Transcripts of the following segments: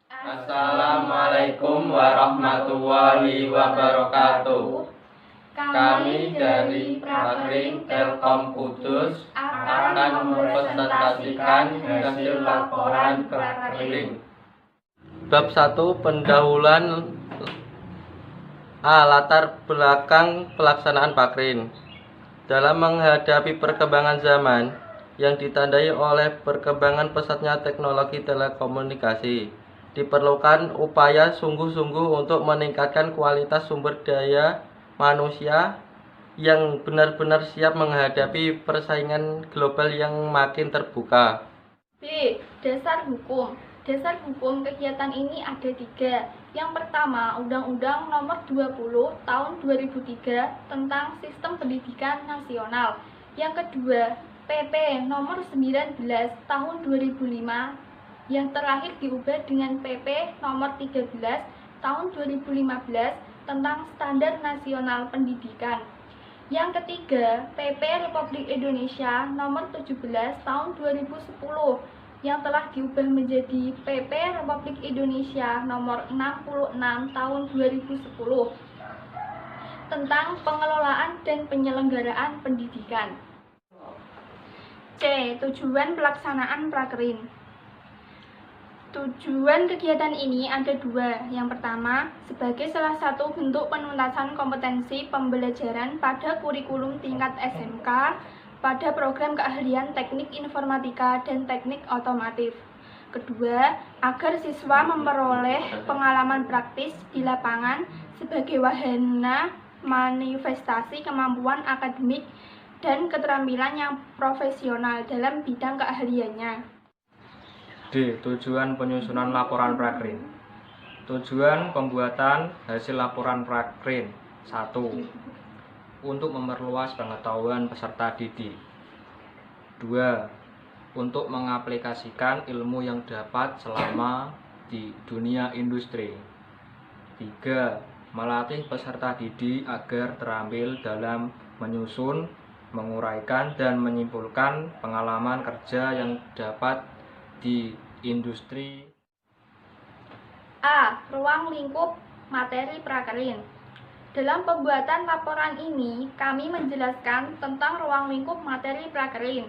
Assalamualaikum warahmatullahi wabarakatuh. Kami dari Prakrin Telkom Kudus akan mempresentasikan hasil laporan Prakrin. Bab 1, pendahuluan latar belakang pelaksanaan Prakrin. Dalam menghadapi perkembangan zaman yang ditandai oleh perkembangan pesatnya teknologi telekomunikasi, diperlukan upaya sungguh-sungguh untuk meningkatkan kualitas sumber daya manusia yang benar-benar siap menghadapi persaingan global yang makin terbuka. B. Dasar hukum. Dasar hukum kegiatan ini ada 3. Yang pertama, Undang-Undang Nomor 20 Tahun 2003 tentang Sistem Pendidikan Nasional. Yang kedua, PP Nomor 19 Tahun 2005. Yang terakhir diubah dengan PP Nomor 13 Tahun 2015 tentang Standar Nasional Pendidikan. Yang ketiga, PP Republik Indonesia Nomor 17 Tahun 2010 yang telah diubah menjadi PP Republik Indonesia Nomor 66 Tahun 2010 tentang pengelolaan dan penyelenggaraan pendidikan. C. Tujuan pelaksanaan Prakrin. Tujuan kegiatan ini ada 2. Yang pertama, sebagai salah satu bentuk penuntasan kompetensi pembelajaran pada kurikulum tingkat SMK pada program keahlian teknik informatika dan teknik otomotif. Kedua, agar siswa memperoleh pengalaman praktis di lapangan sebagai wahana manifestasi kemampuan akademik dan keterampilan yang profesional dalam bidang keahliannya. D. Tujuan penyusunan laporan Prakrin. Tujuan pembuatan hasil laporan Prakrin. 1. Untuk memperluas pengetahuan peserta didik. 2. Untuk mengaplikasikan ilmu yang dapat selama di dunia industri. 3. Melatih peserta didik agar terampil dalam menyusun, menguraikan, dan menyimpulkan pengalaman kerja yang dapat di industri. A. Ruang lingkup materi Prakrin. Dalam pembuatan laporan ini, kami menjelaskan tentang ruang lingkup materi Prakrin.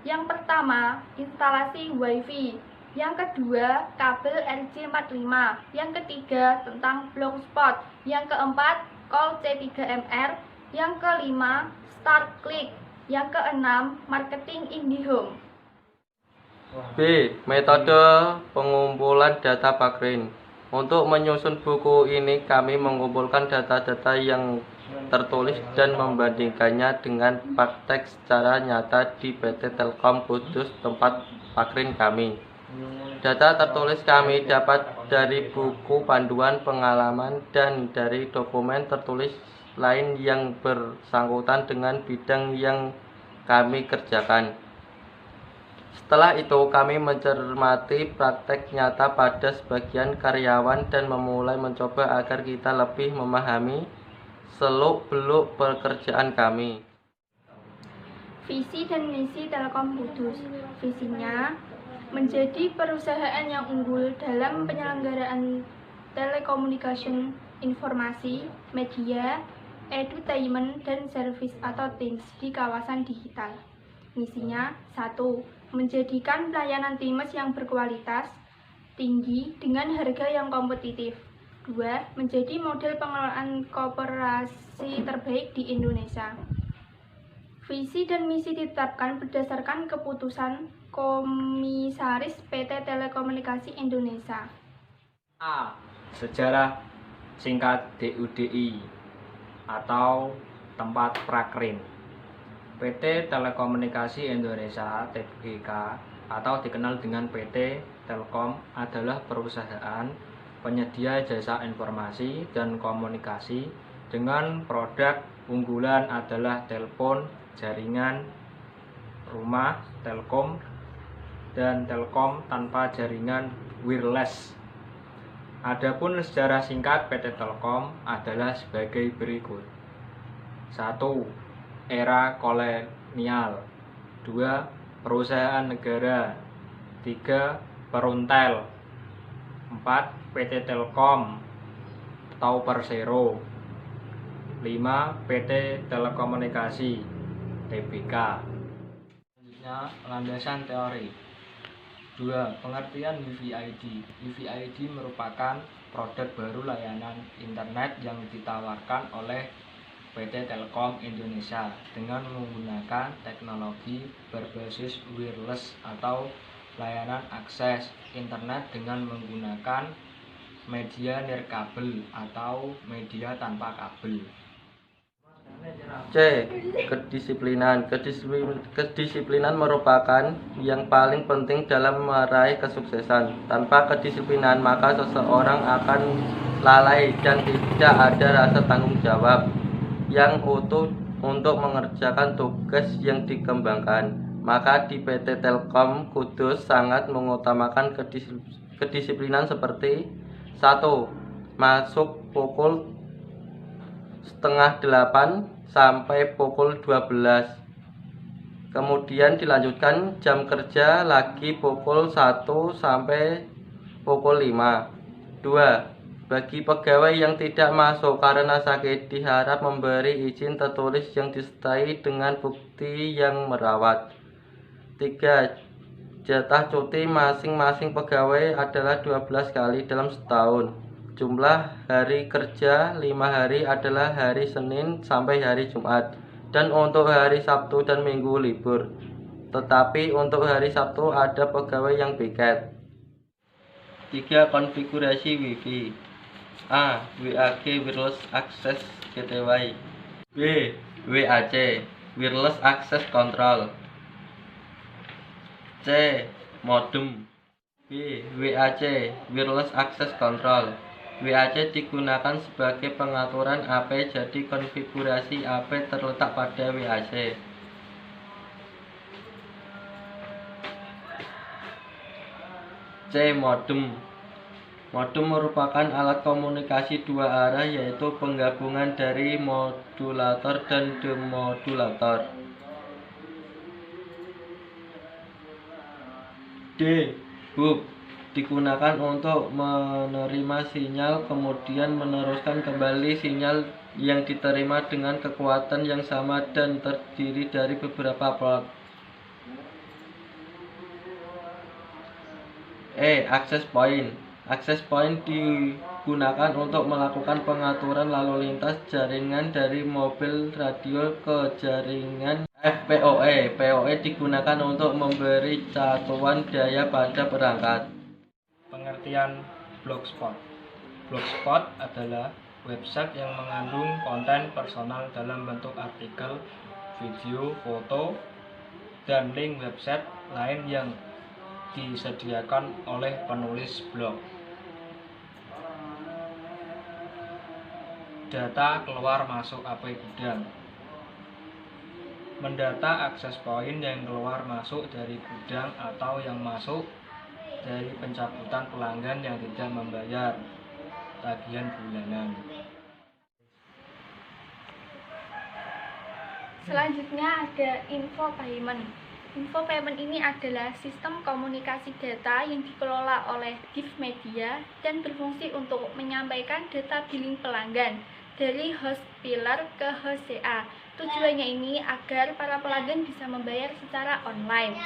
Yang pertama, instalasi WiFi. Yang kedua, kabel RJ45. Yang ketiga, tentang blogspot. Yang keempat, call C3MR. Yang kelima, start click. Yang keenam, marketing IndiHome. B. Metode pengumpulan data Prakrin. Untuk menyusun buku ini, kami mengumpulkan data-data yang tertulis dan membandingkannya dengan praktek secara nyata di PT Telkom Kudus, tempat Prakrin kami. Data tertulis kami dapat dari buku panduan pengalaman dan dari dokumen tertulis lain yang bersangkutan dengan bidang yang kami kerjakan. Setelah itu, kami mencermati praktek nyata pada sebagian karyawan dan memulai mencoba agar kita lebih memahami seluk-beluk pekerjaan kami. Visi dan misi Telkom Kudus. Visinya menjadi perusahaan yang unggul dalam penyelenggaraan telekomunikasi, informasi, media, edutainment, dan service atau TIMS di kawasan digital. Misinya 1. Menjadikan pelayanan TIMS yang berkualitas tinggi dengan harga yang kompetitif. 2. Menjadi model pengelolaan koperasi terbaik di Indonesia. Visi dan misi ditetapkan berdasarkan keputusan Komisaris PT Telekomunikasi Indonesia. A. Sejarah singkat DUDI atau tempat Prakrin. PT Telekomunikasi Indonesia (TBK) atau dikenal dengan PT Telkom adalah perusahaan penyedia jasa informasi dan komunikasi dengan produk unggulan adalah telepon, jaringan rumah, Telkom, dan Telkom tanpa jaringan wireless. Adapun sejarah singkat PT Telkom adalah sebagai berikut. 1. Era kolonial. 2. Perusahaan negara. 3. Peruntel. 4. 4. PT Telkom atau Persero. 5. PT Telekomunikasi TBK. Selanjutnya, landasan teori. 2. Pengertian WiFi-ID. WiFi-ID merupakan produk baru layanan internet yang ditawarkan oleh PT Telkom Indonesia dengan menggunakan teknologi berbasis wireless atau layanan akses internet dengan menggunakan media nirkabel atau media tanpa kabel. C. Kedisiplinan. Kedisiplinan merupakan yang paling penting dalam meraih kesuksesan. Tanpa kedisiplinan, maka seseorang akan lalai dan tidak ada rasa tanggung jawab yang utuh untuk mengerjakan tugas yang dikembangkan. Maka di PT Telkom Kudus sangat mengutamakan kedisiplinan seperti 1. Masuk pukul setengah 8 sampai pukul 12. Kemudian dilanjutkan jam kerja lagi pukul 1 sampai pukul 5. 2. Bagi pegawai yang tidak masuk karena sakit, diharap memberi izin tertulis yang disertai dengan bukti yang merawat. 3. Jatah cuti masing-masing pegawai adalah 12 kali dalam setahun. Jumlah hari kerja 5 hari adalah hari Senin sampai hari Jumat, dan untuk hari Sabtu dan Minggu libur. Tetapi untuk hari Sabtu ada pegawai yang piket. 3. Konfigurasi Wi-Fi. A. WAG Wireless Access Gateway. B. WAC Wireless Access Control. C. Modem. B. WAC Wireless Access Control. WAC digunakan sebagai pengaturan AP, jadi konfigurasi AP terletak pada WAC. C. Modem. Modem merupakan alat komunikasi dua arah, yaitu penggabungan dari modulator dan demodulator. D. Hub digunakan untuk menerima sinyal, kemudian meneruskan kembali sinyal yang diterima dengan kekuatan yang sama dan terdiri dari beberapa port. E. Access point. Access point digunakan untuk melakukan pengaturan lalu lintas jaringan dari mobil radio ke jaringan FPOE. POE digunakan untuk memberi satuan daya pada perangkat. Pengertian blogspot. Blogspot adalah website yang mengandung konten personal dalam bentuk artikel, video, foto, dan link website lain yang disediakan oleh penulis blog. Data keluar masuk AP gudang. Mendata akses point yang keluar masuk dari gudang atau yang masuk dari pencabutan pelanggan yang tidak membayar tagihan bulanan. Selanjutnya ada info payment. Info payment ini adalah sistem komunikasi data yang dikelola oleh Gift Media dan berfungsi untuk menyampaikan data billing pelanggan dari host pillar ke host CA. Tujuannya ini agar para pelanggan bisa membayar secara online.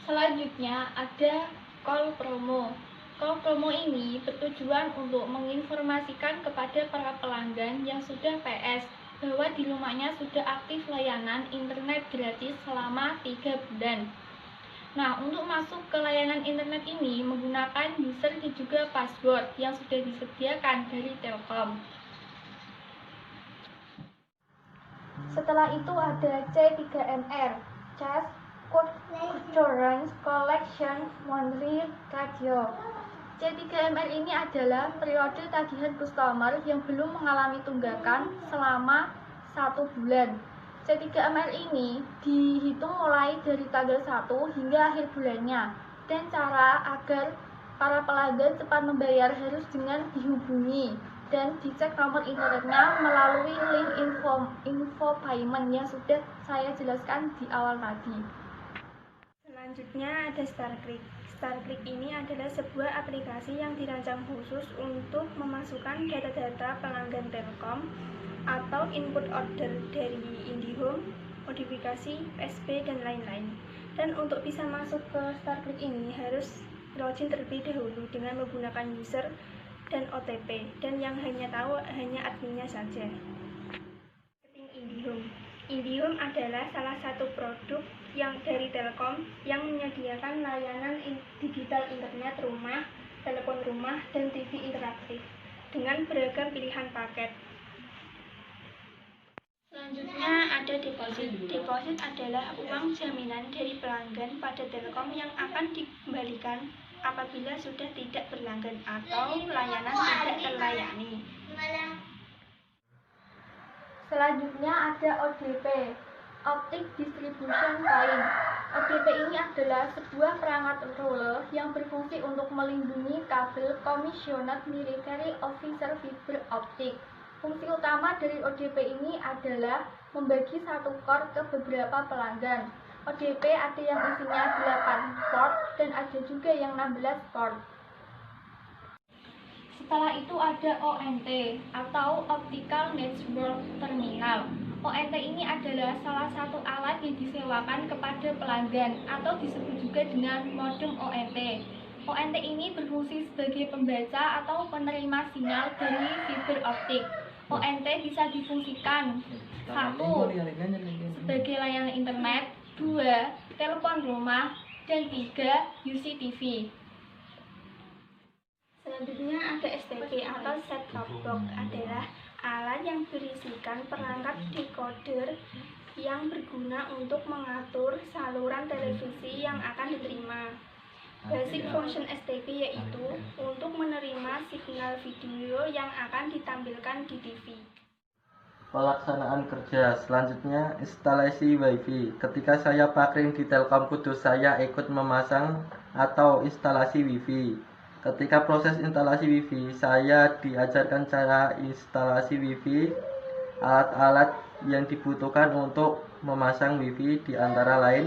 Selanjutnya ada call promo. Call promo ini bertujuan untuk menginformasikan kepada para pelanggan yang sudah PS bahwa di rumahnya sudah aktif layanan internet gratis selama 3 bulan. Nah, untuk masuk ke layanan internet ini menggunakan user dan juga password yang sudah disediakan dari Telkom. Setelah itu ada C3MR, Charge Code Insurance Collection Monthly Radio. C3MR ini adalah periode tagihan customer yang belum mengalami tunggakan selama 1 bulan. C3MR ini dihitung mulai dari tanggal 1 hingga akhir bulannya, dan cara agar para pelanggan cepat membayar harus dengan dihubungi dan dicek nomor internetnya melalui link info payment yang sudah saya jelaskan di awal tadi. Selanjutnya ada StarClick. StarClick ini adalah sebuah aplikasi yang dirancang khusus untuk memasukkan data-data pelanggan Telkom atau input order dari IndiHome, modifikasi, PSB, dan lain-lain. Dan untuk bisa masuk ke StarClick ini harus login terlebih dahulu dengan menggunakan user dan OTP, dan yang hanya tahu hanya adminnya saja. IndiHome. IndiHome adalah salah satu produk yang dari Telkom yang menyediakan layanan digital internet rumah, telepon rumah, dan TV interaktif dengan beragam pilihan paket. Selanjutnya ada deposit. Deposit adalah uang jaminan dari pelanggan pada Telkom yang akan dikembalikan apabila sudah tidak berlangganan atau layanan tidak terlayani. Selanjutnya ada ODP, Optic Distribution Point. ODP ini adalah sebuah perangkat roller yang berfungsi untuk melindungi kabel Commissioned Military Officer fiber optik. Fungsi utama dari ODP ini adalah membagi satu core ke beberapa pelanggan. ODP ada yang isinya 8 port dan ada juga yang 16 port. Setelah itu ada ONT atau Optical Network Terminal. ONT ini adalah salah satu alat yang disewakan kepada pelanggan atau disebut juga dengan modem ONT. ONT ini berfungsi sebagai pembaca atau penerima sinyal dari fiber optik. ONT bisa difungsikan 1. sebagai layanan internet, 2. telepon rumah, dan 3. UCTV. Selanjutnya ada STB atau set-top box, adalah alat yang berisikan perangkat decoder yang berguna untuk mengatur saluran televisi yang akan diterima. Basic function STB yaitu untuk menerima signal video yang akan ditampilkan di TV. Pelaksanaan kerja selanjutnya instalasi WiFi. Ketika saya pakring di Telkom Kudus, saya ikut memasang atau instalasi WiFi. Ketika proses instalasi WiFi, saya diajarkan cara instalasi WiFi, alat-alat yang dibutuhkan untuk memasang WiFi di antara lain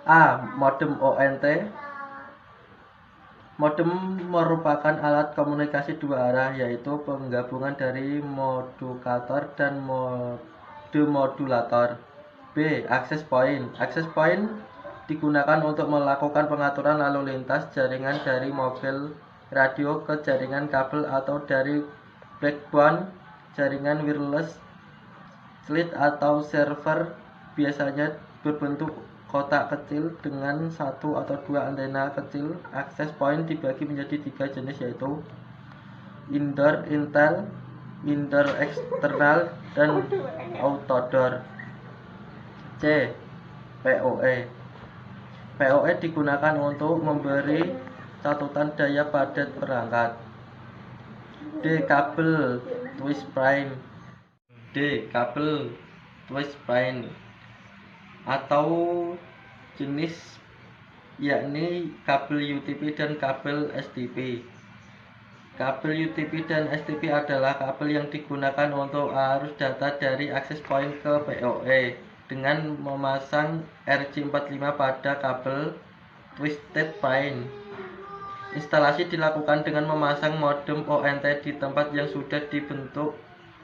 A. Modem ONT. Modem merupakan alat komunikasi dua arah, yaitu penggabungan dari modulator dan demodulator. B. Access point. Access point digunakan untuk melakukan pengaturan lalu lintas jaringan dari mobil radio ke jaringan kabel atau dari backbone jaringan wireless. Slit atau server biasanya berbentuk kotak kecil dengan satu atau dua antena kecil. Access point dibagi menjadi 3 jenis, yaitu indoor, indoor external, dan outdoor. C. PoE. PoE digunakan untuk memberi catutan daya pada perangkat. D. Kabel twist prime. Atau jenis yakni kabel UTP dan kabel STP. Kabel UTP dan STP adalah kabel yang digunakan untuk arus data dari access point ke PoE dengan memasang RJ45 pada kabel twisted pair. Instalasi dilakukan dengan memasang modem ONT di tempat yang sudah dibentuk,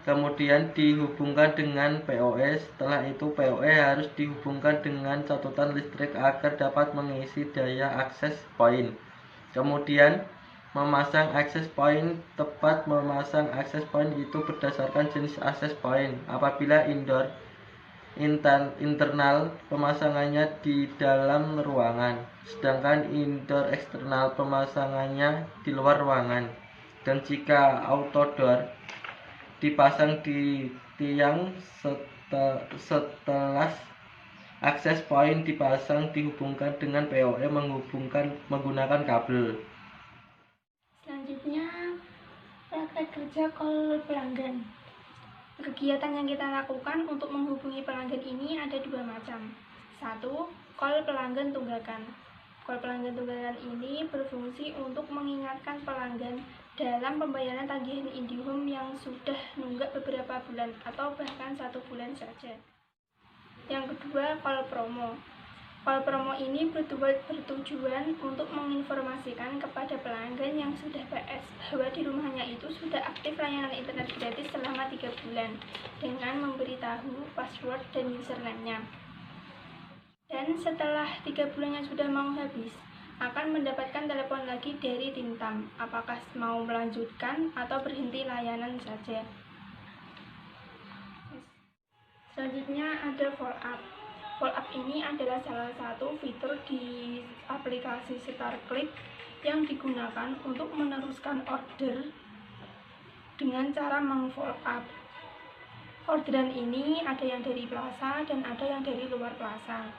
kemudian dihubungkan dengan PoE. Setelah itu PoE harus dihubungkan dengan catutan listrik agar dapat mengisi daya access point. Kemudian memasang access point. Tepat memasang access point itu berdasarkan jenis access point. Apabila indoor, internal, pemasangannya di dalam ruangan, sedangkan indoor eksternal, pemasangannya di luar ruangan. Dan jika outdoor, dipasang di tiang. Setelah access point dipasang, dihubungkan dengan PoE menggunakan kabel. Selanjutnya praktek kerja call pelanggan. Kegiatan yang kita lakukan untuk menghubungi pelanggan ini ada 2 macam. 1. Call pelanggan tunggakan. Call pelanggan tunggakan ini berfungsi untuk mengingatkan pelanggan dalam pembayaran tagihan IndiHome yang sudah nunggak beberapa bulan atau bahkan 1 bulan saja. Yang kedua, call promo. Call promo ini bertujuan untuk menginformasikan kepada pelanggan yang sudah PS bahwa di rumahnya itu sudah aktif layanan internet gratis selama 3 bulan dengan memberitahu password dan username-nya. Dan setelah 3 bulannya sudah mau habis, akan mendapatkan telepon lagi dari tim TAM, apakah mau melanjutkan atau berhenti layanan saja. Selanjutnya ada follow up. Follow up ini adalah salah satu fitur di aplikasi StarClick yang digunakan untuk meneruskan order dengan cara meng-follow up. Orderan ini ada yang dari Plaza dan ada yang dari luar Plaza.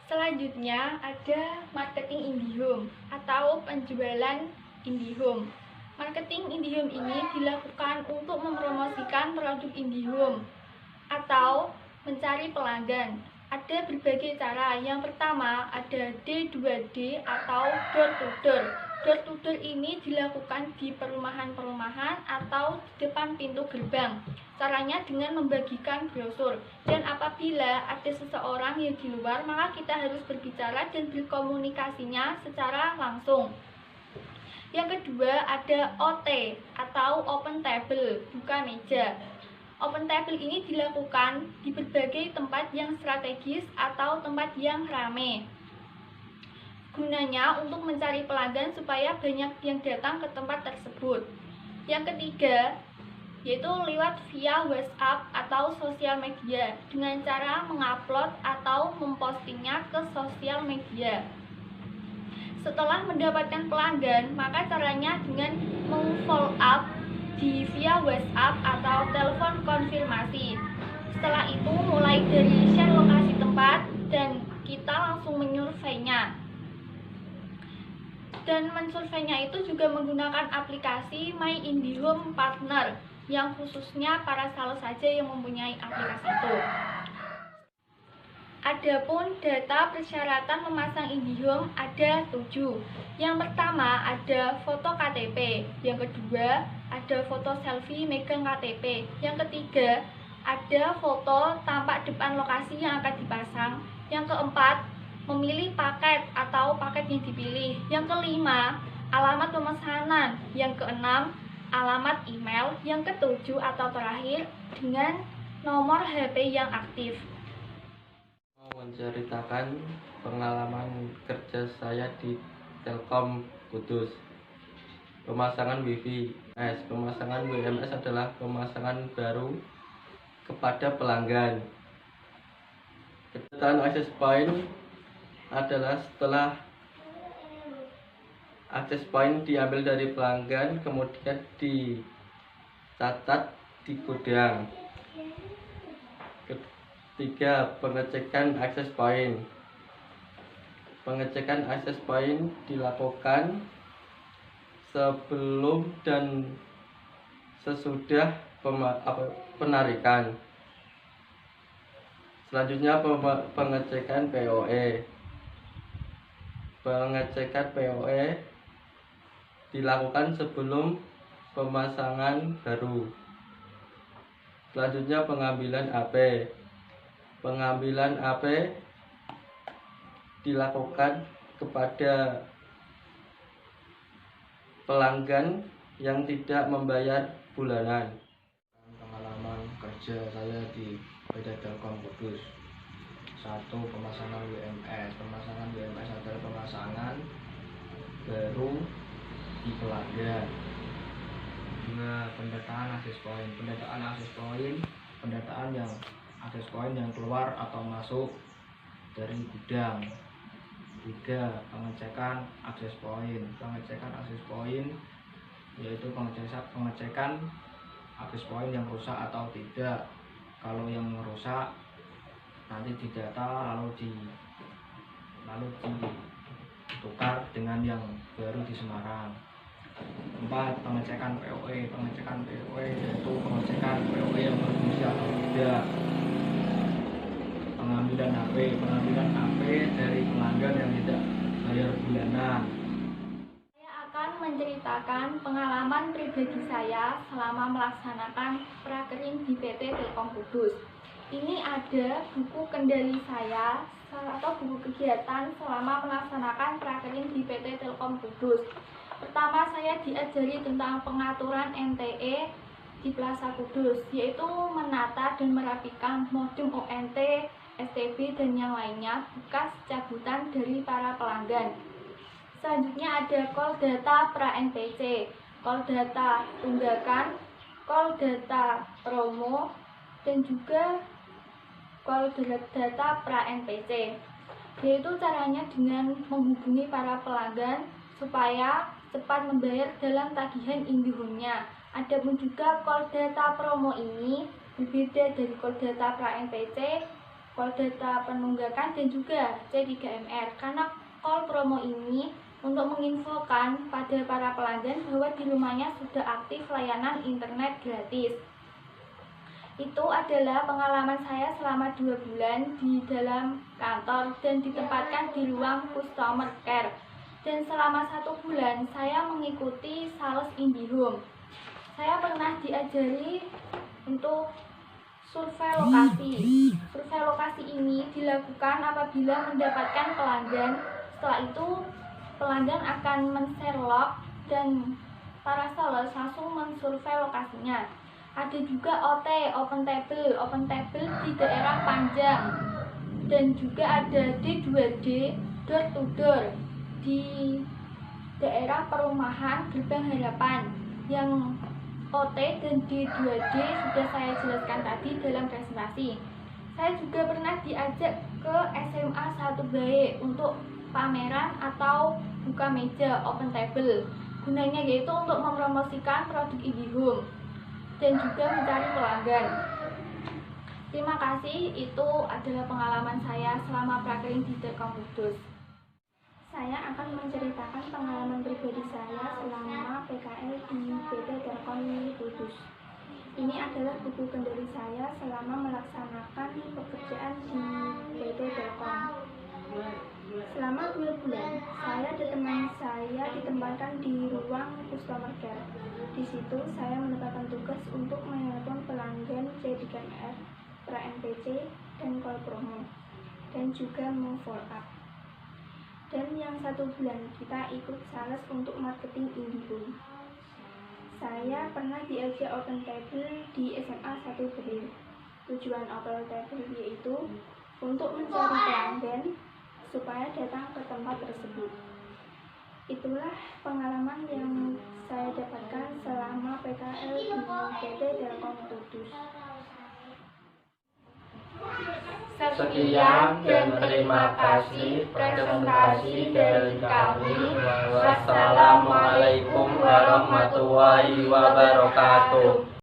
Selanjutnya ada marketing IndiHome atau penjualan IndiHome. Marketing IndiHome ini dilakukan untuk mempromosikan produk IndiHome atau mencari pelanggan. Ada berbagai cara. Yang pertama ada D2D atau door to door. Door to door ini dilakukan di perumahan-perumahan atau di depan pintu gerbang. Caranya dengan membagikan brosur. Dan apabila ada seseorang yang di luar, maka kita harus berbicara dan berkomunikasinya secara langsung. Yang kedua ada OT atau open table, buka meja. Open table ini dilakukan di berbagai tempat yang strategis atau tempat yang ramai. Gunanya untuk mencari pelanggan supaya banyak yang datang ke tempat tersebut. Yang ketiga, yaitu lewat via WhatsApp atau sosial media dengan cara mengupload atau mempostingnya ke sosial media. Setelah mendapatkan pelanggan, maka caranya dengan meng-follow up di via WhatsApp atau telepon konfirmasi. Setelah itu mulai dari share lokasi tempat dan kita langsung menyurveinya. Dan mensurveinya itu juga menggunakan aplikasi My IndiHome Partner yang khususnya para sales saja yang mempunyai aplikasi itu. Adapun data persyaratan memasang IndiHome ada 7. Yang pertama ada foto KTP, yang kedua ada foto selfie megang KTP, yang ketiga ada foto tampak depan lokasi yang akan dipasang, yang keempat memilih paket atau paket yang dipilih, yang kelima alamat pemesanan, yang keenam alamat email, yang ketujuh atau terakhir dengan nomor HP yang aktif. Menceritakan pengalaman kerja saya di Telkom Kudus. Pemasangan WiFi. Pemasangan WMS adalah pemasangan baru kepada pelanggan. Kedatangan access point adalah setelah access point diambil dari pelanggan kemudian dicatat di gudang. Ketiga, pengecekan access point. Pengecekan access point dilakukan sebelum dan sesudah penarikan. Selanjutnya pengecekan POE. Pengecekan POE dilakukan sebelum pemasangan baru. Selanjutnya pengambilan AP. Pengambilan AP dilakukan kepada pelanggan yang tidak membayar bulanan. Pengalaman kerja saya di PT Telkom Kudus. 1. Pemasangan WMS. Pemasangan WMS adalah pemasangan baru di pelanggan. 2. Pendataan access point. Pendataan access point, pendataan yang access point yang keluar atau masuk dari gudang. 3. Pengecekan access point. Pengecekan access point yaitu pengecekan access point yang rusak atau tidak. Kalau yang rusak nanti didata lalu ditukar dengan yang baru di Semarang. 4. Pengecekan POE. Pengecekan POE yaitu pengecekan POE yang berfungsi atau tidak. Pengambilan HP. Pengambilan HP dari pelanggan yang tidak bayar bulanan. Saya akan menceritakan pengalaman pribadi saya selama melaksanakan prakerin di PT Telkom Kudus. Ini ada buku kendali saya atau buku kegiatan selama melaksanakan prakerin di PT Telkom Kudus. Pertama, saya diajari tentang pengaturan NTE di Plaza Kudus, yaitu menata dan merapikan modem ONT, STB, dan yang lainnya bekas cabutan dari para pelanggan. Selanjutnya ada call data pra-NPC, call data tunggakan, call data promo, dan juga call data pra-NPC, yaitu caranya dengan menghubungi para pelanggan supaya cepat membayar dalam tagihan IndiHome-nya. Adapun juga call data promo ini berbeda dari call data pra-NPC, call data penunggakan, dan juga C3MR, karena call promo ini untuk menginfokan pada para pelanggan bahwa di rumahnya sudah aktif layanan internet gratis. Itu adalah pengalaman saya selama 2 bulan di dalam kantor dan ditempatkan di ruang customer care. Dan selama 1 bulan saya mengikuti sales IndiHome. Saya pernah diajari untuk survei lokasi. Survei lokasi ini dilakukan apabila mendapatkan pelanggan. Setelah itu pelanggan akan men-share log dan para sales langsung mensurvei lokasinya. Ada juga OT, open table di daerah Panjang, dan juga ada D2D, door to door, di daerah perumahan Gerbang Harapan. Yang OT dan D2D sudah saya jelaskan tadi dalam presentasi. Saya juga pernah diajak ke SMA 1 Bae untuk pameran atau buka meja open table. Gunanya yaitu untuk mempromosikan produk IndiHome dan juga mencari pelanggan. Terima kasih, itu adalah pengalaman saya selama prakerin di Telkom Kudus. Saya akan menceritakan pengalaman pribadi saya selama PKL di PT Telkom Kudus. Ini adalah buku kendali saya selama melaksanakan pekerjaan di PT Telkom. Selama 2 bulan, saya dan teman saya ditempatkan di ruang customer care. Di situ saya mendapatkan tugas untuk menelpon pelanggan C3MR, pra-NPC, dan call promo, dan juga follow up. Dan yang 1 bulan kita ikut sales untuk marketing IndiHome. Saya pernah diajak open table di SMA 1 Bae. Tujuan open table yaitu untuk mencari pelanggan supaya datang ke tempat tersebut. Itulah pengalaman yang saya dapatkan selama PKL di PT Telkom Kudus. Sekian dan terima kasih presentasi dari kami. Wassalamualaikum warahmatullahi wabarakatuh.